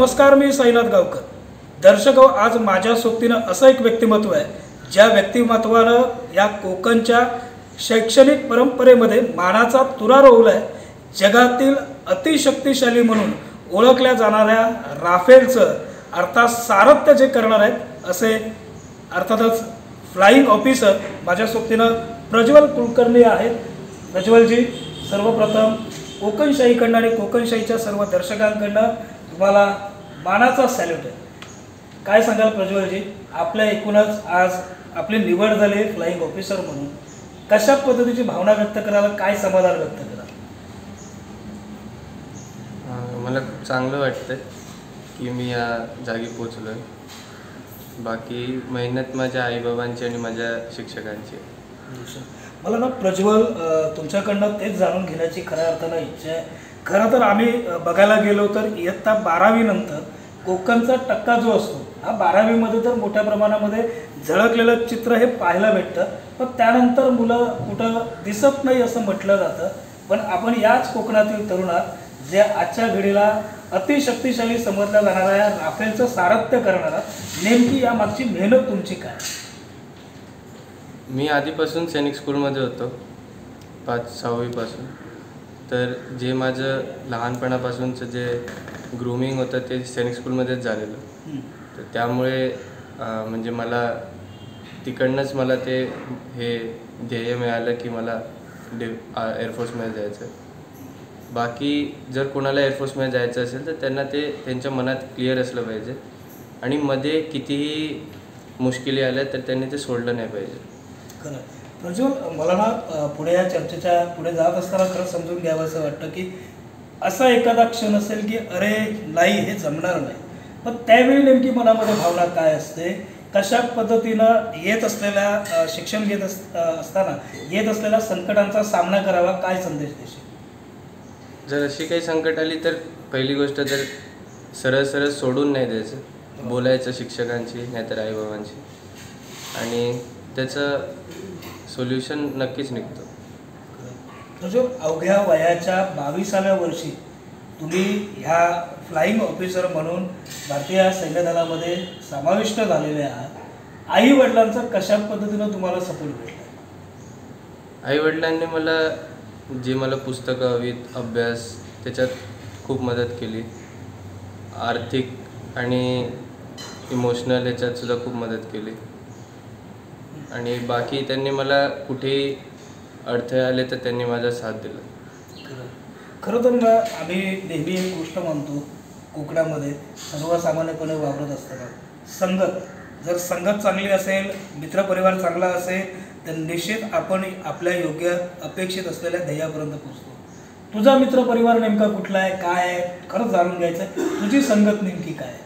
नमस्कार, मी साईनाथ गावकर. दर्शक हो, आज माझ्या सोबतीनं असं एक व्यक्तिमत्व आहे ज्या व्यक्तिमत्वानं या कोकणच्या शैक्षणिक परंपरेमध्ये मानाचा तुरा रोवला आहे. जगातील अतिशक्तिशाली म्हणून ओळखल्या जाणाऱ्या राफेलचं अर्थात सारथ्य जे करणार आहेत असे अर्थातच फ्लाइंग ऑफिसर माझ्या सोबतीनं प्रज्वल कुलकर्णी आहेत. प्रज्वलजी, सर्वप्रथम कोकणशाहीकडनं आणि कोकणशाहीच्या सर्व दर्शकांकडनं तुम्हाला मानाचा सॅल्यूट आहे. काय सांगाल प्रज्वलजी, आपल्या एकूणच आज आपली निवड झाली फ्लाइंग ऑफिसर म्हणून, कशा पद्धतीची भावना व्यक्त कराल, काय समाधान व्यक्त कराल? मला खूप चांगलं वाटतं की मी या जागी पोचलो आहे. बाकी मेहनत माझ्या आईबाबांची आणि माझ्या शिक्षकांची. मला ना प्रज्वल, तुमच्याकडनं तेच जाणून घेण्याची खऱ्या अर्थानं इच्छा आहे. खरं तर आम्ही बघायला गेलो तर इयत्ता 12वी नंतर कोकणचा टक्का जो असतो हा 12वीमध्ये तर मोठ्या प्रमाणामध्ये झळकलेलं चित्र हे पाहायला भेटतं, पण त्यानंतर मुलं कुठं दिसत नाही असं म्हटलं जातं. पण आपण याच कोकणातील तरुणात जे आजच्या घडीला अतिशक्तिशाली समजल्या जाणाऱ्या राफेलचं सारथ्य करणारा, नेमकी यामागची मेहनत तुमची काय? मी आधीपासून सैनिक स्कूलमध्ये होतो 5-6वीपासून. तर जे माझं लहानपणापासूनचं जे ग्रूमिंग होतं ते सैनिक स्कूलमध्येच झालेलं. तर त्यामुळे म्हणजे मला तिकडनंच मला ते हे ध्येय मिळालं की मला एअरफोर्समध्ये जायचं. बाकी जर कोणाला एअरफोर्समध्ये जायचं असेल तर त्यांना ते त्यांच्या मनात क्लिअर असलं पाहिजे आणि मध्ये कितीही मुश्किली आल्या तर त्यांनी ते सोडलं नाही पाहिजे. खरं प्रज्वल, मला ना पुढे या चर्चेच्या पुढे जात असताना खरं समजून घ्यावं असं वाटतं की असा एखादा क्षण असेल की अरे नाही, हे जमणार नाही, पण त्यावेळी नेमकी मनामध्ये भावना काय असते? कशा पद्धतीनं येत असलेल्या शिक्षण घेत असताना येत असलेल्या संकटांचा सामना करावा, काय संदेश देशील? जर अशी काही संकट आली तर पहिली गोष्ट तर सरळ सरळ सोडून नाही द्यायचं, बोलायचं शिक्षकांशी नाहीतर आईबाबांशी, आणि त्याचं सोल्युशन नक्कीच निघतं. जो अवघ्या वयाच्या 22व्या वर्षी तुम्ही ह्या फ्लाइंग ऑफिसर म्हणून भारतीय सैन्य दलामध्ये समाविष्ट झालेले आहात. आई वडिलांचा कशा पद्धतीनं तुम्हाला सपोर्ट भेटला? आईवडिलांनी मला जे मला पुस्तकं हवीत, अभ्यास, त्याच्यात खूप मदत केली. आर्थिक आणि इमोशनल ह्याच्यातसुद्धा खूप मदत केली. आणि बाकी त्यांनी मला कुठेही अडथळे आले तर त्यांनी माझा साथ दिला. खरं तर आम्ही नेहमी एक गोष्ट मानतो कोकणामध्ये सर्वसामान्यपणे वावरत असताना, संगत जर संगत चांगली असेल, मित्रपरिवार चांगला असेल तर निश्चित आपण आपल्या योग्य अपेक्षित असलेल्या ध्येयापर्यंत पोहोचतो. तुझा मित्रपरिवार नेमका कुठला आहे, काय आहे, खरंच जाणून घ्यायचं आहे. तुझी संगत नेमकी काय आहे?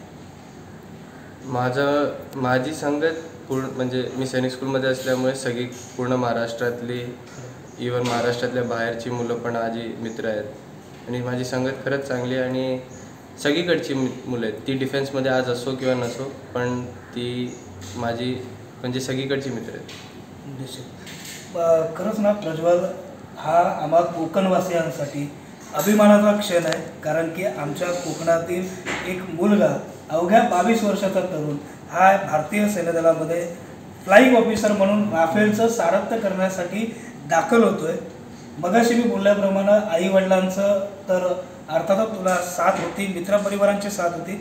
माझी संगत पूर्ण म्हणजे मी सैनिक स्कूलमध्ये असल्यामुळे सगळी पूर्ण महाराष्ट्रातली, इवन महाराष्ट्रातल्या बाहेरची मुलं पण माझी मित्र आहेत. आणि माझी संगत खरंच चांगली आहे आणि सगळीकडची मुलं आहेत. ती डिफेन्समध्ये आज असो किंवा नसो, पण ती माझी म्हणजे सगळीकडची मित्र आहेत. खरंच ना प्रज्वल, हा आम्हा कोकणवासियांसाठी अभिमानाचा क्षण आहे. कारण की आमच्या कोकणातील एक मुलगा, अवघ्या 22 वर्षाचा तरुण, हा भारतीय सैन्य दलामध्ये फ्लाइंग ऑफिसर म्हणून राफेलचं सारथ्य करण्यासाठी दाखल होतोय. मगाशी मी बोलल्याप्रमाणे आईवडिलांचं तर अर्थातच तुला साथ होती, मित्रपरिवारांची साथ होती,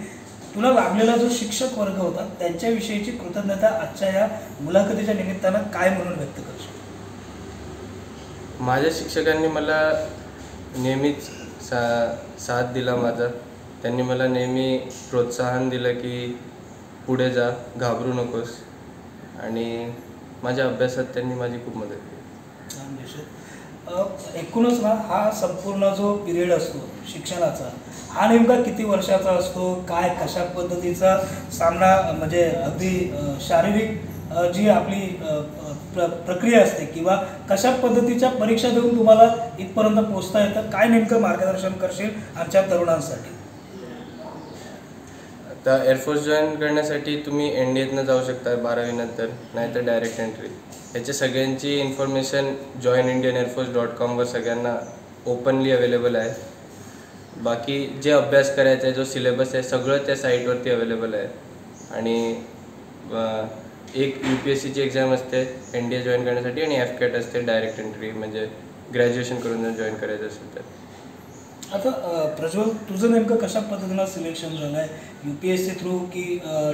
तुला लाभलेला जो शिक्षक वर्ग होता त्यांच्याविषयीची कृतज्ञता आजच्या या मुलाखतीच्या निमित्तानं काय म्हणून व्यक्त करशील? माझ्या शिक्षकांनी मला नेहमीच साथ दिला माझा. त्यांनी मला नेहमी प्रोत्साहन दिलं की पुढे जा, घाबरू नकोस, आणि माझ्या अभ्यासात त्यांनी माझी खूप मदत केली. एकूणच ना हा संपूर्ण जो पिरियड असतो शिक्षणाचा, हा नेमका किती वर्षाचा असतो, काय कशा पद्धतीचा सामना, म्हणजे अगदी शारीरिक जी आपली प्रक्रिया असते किंवा कशा पद्धतीच्या परीक्षा देऊन तुम्हाला इथपर्यंत पोहोचता येतं, काय नेमकं मार्गदर्शन करशील आमच्या तरुणांसाठी? आता एअरफोर्स जॉईन करण्यासाठी तुम्ही NDAतनं जाऊ शकता 12वी नंतर, नाहीतर डायरेक्ट एंट्री. याच्या सगळ्यांची इन्फॉर्मेशन joinindianearforce.com वर सगळ्यांना ओपनली अवेलेबल आहे. बाकी जे अभ्यास करायचा आहे, जो सिलेबस आहे, सगळं त्या साईटवरती अवेलेबल आहे. आणि एक UPSCची एक्झाम असते NDA जॉईन करण्यासाठी, आणि FCAT असते डायरेक्ट एंट्री, म्हणजे ग्रॅज्युएशन करून जर जॉईन करायचं असेल तर. आता प्रज्वल, तुझं नेमकं कशा पद्धतीनं सिलेक्शन झालं आहे? UPSC थ्रू की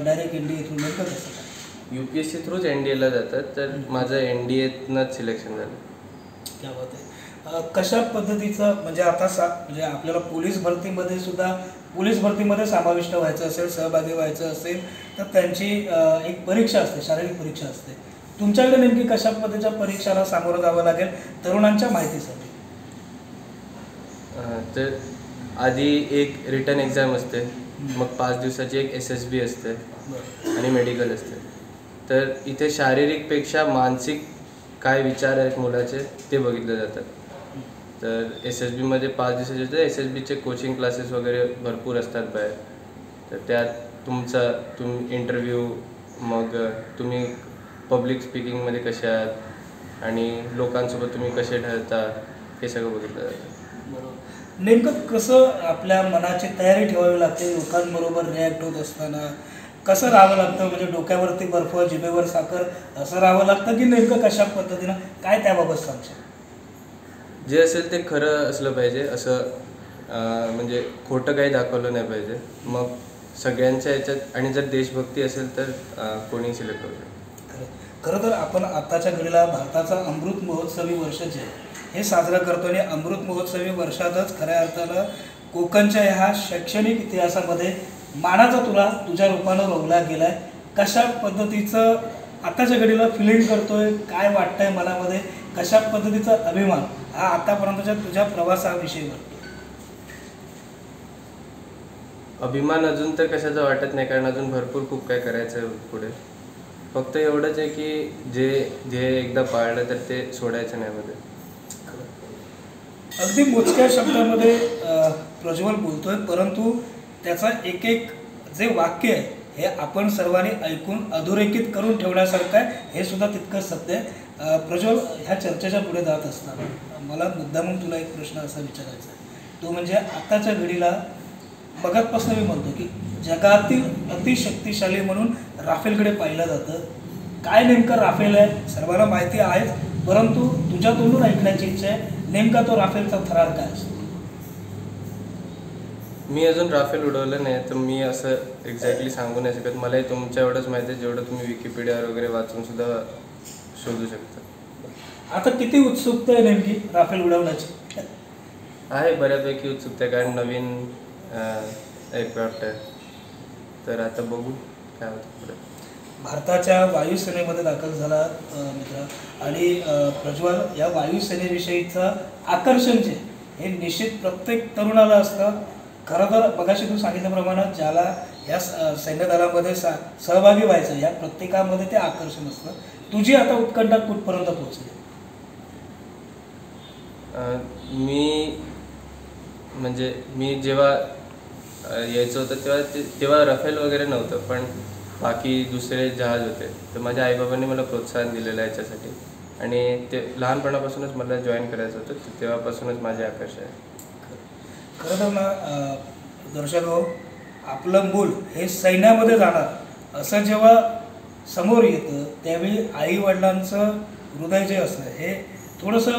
डायरेक्ट NDA थ्रू, नेमकं कसं काय? UPSC थ्रूच NDAला जातात, तर माझं NDAतनंच सिलेक्शन झालं. क्या बात आहे. कशा पद्धतीचं, म्हणजे आता म्हणजे आपल्याला पोलीस भरतीमध्ये समाविष्ट व्हायचं असेल, सहभागी व्हायचं असेल, तर त्यांची एक परीक्षा असते, शारीरिक परीक्षा असते. तुमच्याकडे नेमकी कशा पद्धतीच्या परीक्षाला सामोरं जावं लागेल तरुणांच्या माहितीसाठी? तर आधी एक रिटर्न एक्झाम असते, मग 5 दिवसाची एक SSB असते आणि मेडिकल असते. तर इथे शारीरिकपेक्षा मानसिक काय विचार आहेत मुलाचे ते बघितले जातात. तर SSBमध्ये 5 दिवसाचे असते. SSBचे कोचिंग क्लासेस वगैरे भरपूर असतात बाहेर. तर त्यात तुम्ही इंटरव्ह्यू, मग तुम्ही पब्लिक स्पीकिंगमध्ये कसे आहात आणि लोकांसोबत तुम्ही कसे ठरता, हे सगळं बघितलं जातं. बरोबर. नेमकं कसं आपल्या मनाची तयारी ठेवावी लागते लोकांबरोबर रिॲक्ट होत असताना? कसं राहावं लागतं? म्हणजे डोक्यावरती बर्फ, जिभेवर साखर असं राहावं लागतं की नेमकं कशा पद्धतीनं, काय त्याबाबत सांगशील? जे असेल ते खरं असलं पाहिजे, असं म्हणजे खोटं काही दाखवलं नाही पाहिजे. मग सगळ्यांच्या ह्याच्यात, आणि जर देशभक्ती असेल तर कोणी सिलेक्ट करू शकतो. खरं तर आपण आत्ताच्या घडीला भारताचा अमृत महोत्सवी वर्ष जे हे साजरं करतो, आणि अमृत महोत्सवी वर्षातच खऱ्या अर्थानं कोकणच्या ह्या शैक्षणिक इतिहासामध्ये मानाचा तुरा तुझ्या रूपानं रोवला गेला आहे. कशा पद्धतीचं आत्ताच्या घडीला फिलिंग करतोय, काय वाटतंय मनामध्ये, कशा पद्धतीचा अभिमान हा आतापर्यंतच्या तुझ्या प्रवासाविषयी वाटतो? अभिमान अजून तर कशाचा वाटत नाही, कारण अजून भरपूर खूप काय करायचं आहे पुढे. फक्त एवढंच आहे की जे ध्येय एकदा पाळलं तर ते सोडायचं नाही मध्ये. अगदी मोजक्या शब्दामध्ये प्रज्वल बोलतोय, परंतु त्याचा एक एक जे वाक्य आहे हे आपण सर्वांनी ऐकून अधोरेखित करून ठेवण्यासारखं आहे, हे सुद्धा तितकंच सत्य आहे. प्रज्वल, ह्या चर्चेच्या पुढे जात असताना मला मुद्दामून तुला एक प्रश्न असा विचारायचा आहे. तो म्हणजे आत्ताच्या घडीला बघतपासून मी म्हणतो की जगातील अतिशक्तिशाली म्हणून राफेलकडे पाहिलं जातं. काय नेमकं राफेल आहे सर्वांना माहिती आहेच, परंतु तुझ्या तोंडून ऐकण्याची इच्छा आहे, नेमका तो राफेलचा थरार काय असतो? मी अजून राफेल उडवलं नाही, तर मी असं एक्झॅक्टली सांगू नाही शकत. मलाही तुमच्या एवढंच माहिती आहे, जेवढं तुम्ही विकिपीडियावर वगैरे वाचून सुद्धा शोधू शकता. आता किती उत्सुकता आहे नेमकी राफेल उडवण्याची? आहे बऱ्यापैकी उत्सुकता, कारण नवीन एअरक्राफ्ट आहे. तर आता बघू काय होतं पुढे. भारताच्या वायुसेनेमध्ये दाखल झाला मित्र, आणि प्रज्वल, या वायुसेनेविषयीचं आकर्षण जे हे निश्चित प्रत्येक तरुणाला असतं. खरं तर मगाशी तू सांगितल्याप्रमाणे ज्याला या सैन्य दलामध्ये सहभागी व्हायचं, या प्रत्येकामध्ये ते आकर्षण असतं. तुझी आता उत्कंठा कुठपर्यंत पोहोचली? मी जेव्हा यायचं होतं तेव्हा रफेल वगैरे नव्हतं, पण बाकी दुसरे जहाज होते. तर माझ्या आईबाबांनी मला प्रोत्साहन दिलेलं आहे याच्यासाठी, आणि ते लहानपणापासूनच मला जॉईन करायचं होतं, तेव्हापासूनच माझे आकर्षण आहे. खरं तर ना दर्शक हो, आपलं मूल हे सैन्यामध्ये जाणार असं जेव्हा समोर येतं, त्यावेळी आईवडिलांचं हृदय जे असतं हे थोडंसं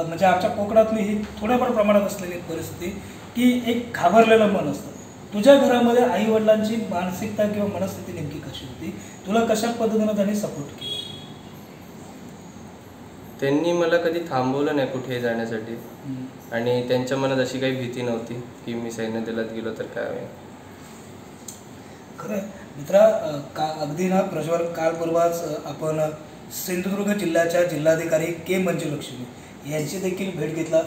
म्हणजे आमच्या कोकणातली ही थोड्याफार प्रमाणात असलेली परिस्थिती की एक घाबरलेलं मन असतं. तुझ्या घरामध्ये आईवडिलांची मानसिकता किंवा मनस्थिती नेमकी कशी होती? तुला कशा पद्धतीनं त्यांनी सपोर्ट केला? त्यांनी मला कधी थांबवलं नाही कुठेही जाण्यासाठी, आणि त्यांच्या मनात अशी काही भीती नव्हती की मी सैन्य दलात गेलो तर काय होईल. खरं मित्रा, अगदी ना प्रज्वल, काल परवाच आपण सिंधुदुर्ग जिल्ह्याच्या जिल्हाधिकारी के मंजुलक्ष्मी यांची देखील भेट घेतला.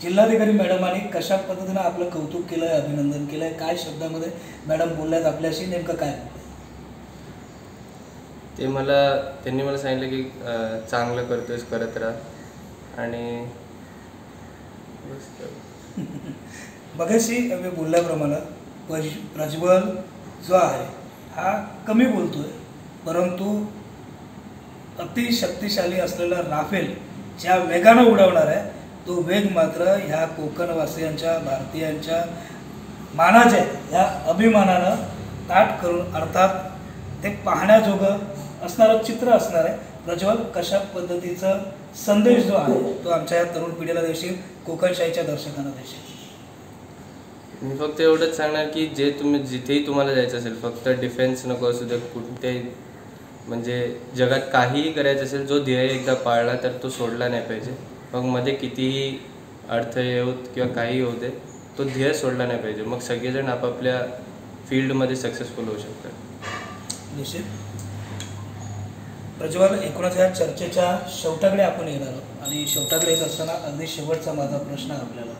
जिल्हाधिकारी मॅडमांनी कशा पद्धतीनं आपलं कौतुक केलं आहे, अभिनंदन केलं आहे, काय शब्दामध्ये मॅडम बोलल्यात आपल्याशी, नेमकं काय? त्यांनी मला सांगितलं की चांगलं करतोयस, करत राहा. आणि मगाशी मी बोलल्याप्रमाणे प्रज्वल जो आहे हा कमी बोलतोय, परंतु अतिशक्तिशाली असलेला राफेल ज्या वेगानं उडवणार आहे तो वेग मात्र ह्या कोकणवासियांच्या भारतीयांच्या मानाचे ह्या अभिमानानं ताट करून अर्थात ते पाहण्याजोगं असणारं चित्र असणार आहे. प्रज्वल, कशा पद्धतीचा संदेश जो आहे तो आमच्या या तरुण पिढीला देशील, कोकणशाहीच्या दर्शकांना देशील? मी फक्त एवढंच सांगणार की जे तुम्ही जिथेही तुम्हाला जायचं असेल, फक्त डिफेन्स नको असू दे, कुठेही म्हणजे जगात काहीही करायचं असेल, जो ध्येय एकदा पाळला तर तो सोडला नाही पाहिजे. मग मध्ये कितीही अडथळे येऊत किंवा काही होऊ दे, तो ध्येय सोडला नाही पाहिजे. मग सगळेजण आपापल्या फील्डमध्ये सक्सेसफुल होऊ शकतात. निश्चित. प्रज्वल, एकूणच या चर्चेच्या शेवटाकडे आपण येणार आहोत आणि शेवटाकडे येत असताना अगदी शेवटचा माझा प्रश्न आपल्याला,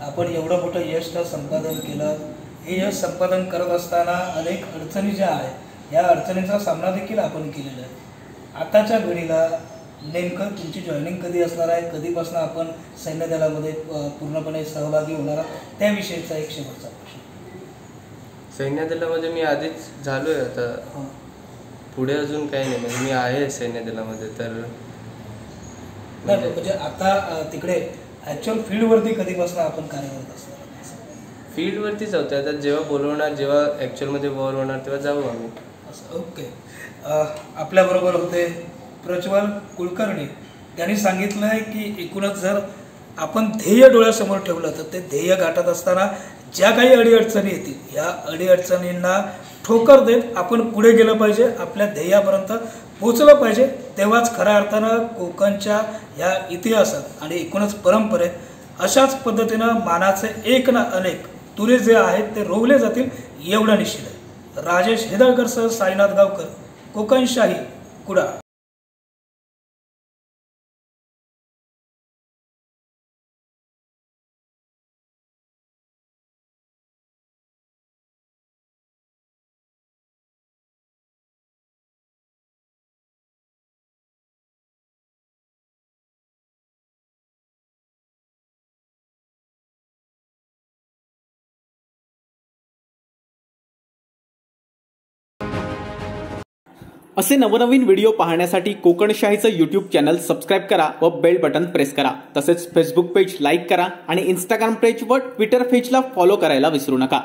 आपण एवढं मोठं यश संपादन केलं, हे यश संपादन करत असताना अनेक अडचणी ज्या आहेत या अडचणींचा सामना देखील आपण केलेला आहे. आताच्या घडीला नेमकं तुमची जॉईनिंग कधी असणार आहे, कधीपासून आपण सैन्य दलामध्ये पूर्णपणे सहभागी होणार आहात, त्याविषयीचा एक शेवटचा प्रश्न. सैन्य दलामध्ये मी आधीच झालो आहे, आता पुढे अजून काही नाही. म्हणजे मी आहे सैन्य दलामध्ये. तर म्हणजे आता तिकडे ॲक्च्युअल फील्डवरती कधीपासून आपण कार्यरत असणार? फील्डवरतीच होतं. आता जेव्हा बोलवणार, जेव्हा ॲक्च्युअलमध्ये वॉर होणार तेव्हा जाऊ आम्ही. असं. ओके. आपल्याबरोबर होते प्रज्वल कुलकर्णी. त्यांनी सांगितलं आहे की एकूणच जर आपण ध्येय डोळ्यासमोर ठेवलं तर ते ध्येय गाठत असताना ज्या काही अडीअडचणी येतील या अडीअडचणींना ठोकर देत आपण पुढे गेलं पाहिजे, आपल्या ध्येयापर्यंत पोचलं पाहिजे. तेव्हाच खऱ्या अर्थानं कोकणच्या या इतिहासात आणि एकूणच परंपरेत अशाच पद्धतीनं मानाचे एक ना अनेक तुरे जे आहेत ते रोवले जातील, एवढं निश्चित आहे. राजेश हेदळकरसह साईनाथ गावकर, कोकणशाही, कुडाळ. असे नवनवीन व्हिडिओ पाहण्यासाठी कोकणशाहीचं यूट्यूब चॅनल सबस्क्राईब करा व बेल बटन प्रेस करा. तसेच फेसबुक पेज लाईक करा आणि इंस्टाग्राम पेज व ट्विटर पेजला फॉलो करायला विसरू नका.